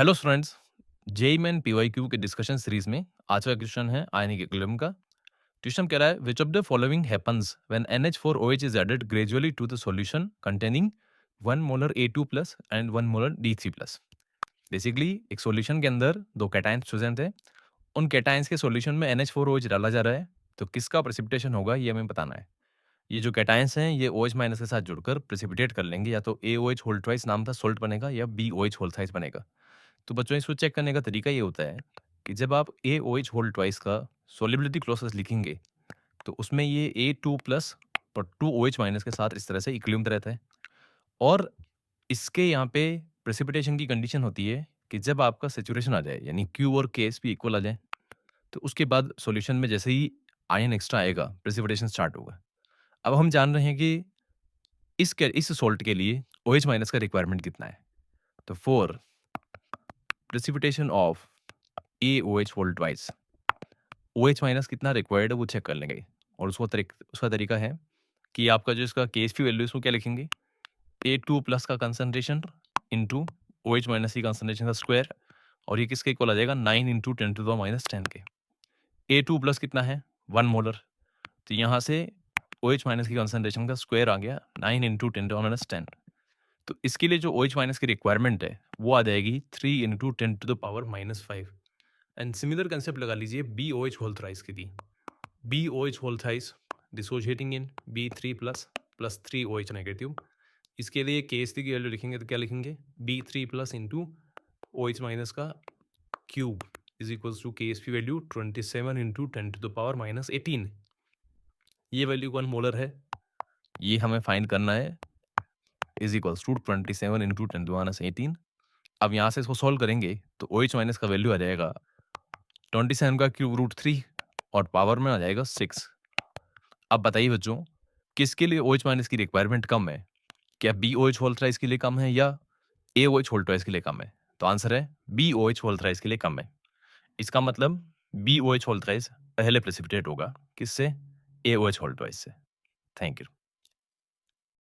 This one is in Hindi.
Hello students, JEE Main PYQ के डिस्कशन सीरीज में आज का क्वेश्चन है आयनिक इक्विलिब्रियम का। क्वेश्चन कह रहा है which of the following happens when NH4OH is added gradually to the solution containing 1 molar A2+ and 1 molar D3+। Basically एक सॉल्यूशन के अंदर दो कैटायंस प्रेजेंट है, उन कैटायंस के सॉल्यूशन में NH4OH डाला जा रहा है, तो किसका प्रेसिपिटेशन होगा ये हमें बताना है। ये जो कैटायंस हैं ये OH माइनस के साथ जुड़कर प्रेसिपिटेट कर लेंगे, या तो AOH होल ट्वाइस नाम का सोल्ट बनेगा या BOH होल थ्राइस बनेगा। तो बच्चों इसको चेक करने का तरीका ये होता है कि जब आप AOH होल ट्वाइस का सॉल्युबिलिटी क्लॉसेस लिखेंगे तो उसमें ये A2+ और 2OH माइनस के साथ इस तरह से इक्विलिब्रियम रहता है। और इसके यहाँ पे प्रेसिपिटेशन की कंडीशन होती है कि जब आपका सैचुरेशन आ जाए, यानी Q और Ks भी इक्वल आ जाए, तो उसके बाद सॉल्यूशन में जैसे ही आयन एक्स्ट्रा आएगा प्रेसिपिटेशन स्टार्ट होगा। अब हम जान रहे हैं कि इस सॉल्ट के लिए OH माइनस का रिक्वायरमेंट कितना है। तो for precipitation of AOH whole twice OH minus कितना रिक्वायर्ड है वो चेक कर लेंगे। और उसका तरीका है कि आपका जो इसका KSP वैल्यू है इसको क्या लिखेंगे, A2+ का कंसंट्रेशन इंटू OH माइनस की कंसंट्रेशन का स्क्वायर, और ये किसके इक्वल आ जाएगा 9 इंटू 10⁻10 के। A2+ कितना है 1 मोलर, तो यहाँ से OH माइनस की कंसंट्रेशन का स्क्वायर आ गया 9 इंटू 10⁻10। तो इसके लिए जो OH माइनस की रिक्वायरमेंट है वो आ जाएगी 3 इंटू 10⁻⁵। एंड सिमिलर कंसेप्ट लगा लीजिए BOH होल थ्राइस के लिए। BOH होल थ्राइस डिसोशिएटिंग इन B3+ प्लस 3OH नेगेटिव। इसके लिए KSP की वैल्यू लिखेंगे तो क्या लिखेंगे, B3+ इंटू OH माइनस का cube is equals to KSP value 27 into 10⁻18। ये वैल्यू 1 मोलर है, ये हमें फाइंड करना है, इज इक्वल्स टू 27 इंटू 10⁻18। अब यहाँ से इसको सॉल्व करेंगे तो OH माइनस का वैल्यू आ जाएगा 27 का क्यूब रूट 3 और पावर में आ जाएगा 6। अब बताइए बच्चों, किसके लिए OH माइनस की रिक्वायरमेंट कम है, क्या BOH होल थ्राइस के लिए कम है या AOH होल ट्वाइस के लिए कम है? तो आंसर है BOH होल थ्राइस के लिए कम है। इसका मतलब BOH होल थ्राइस पहले प्रेसिपिटेट होगा किससे, AOH होल ट्वाइस से। Thank you.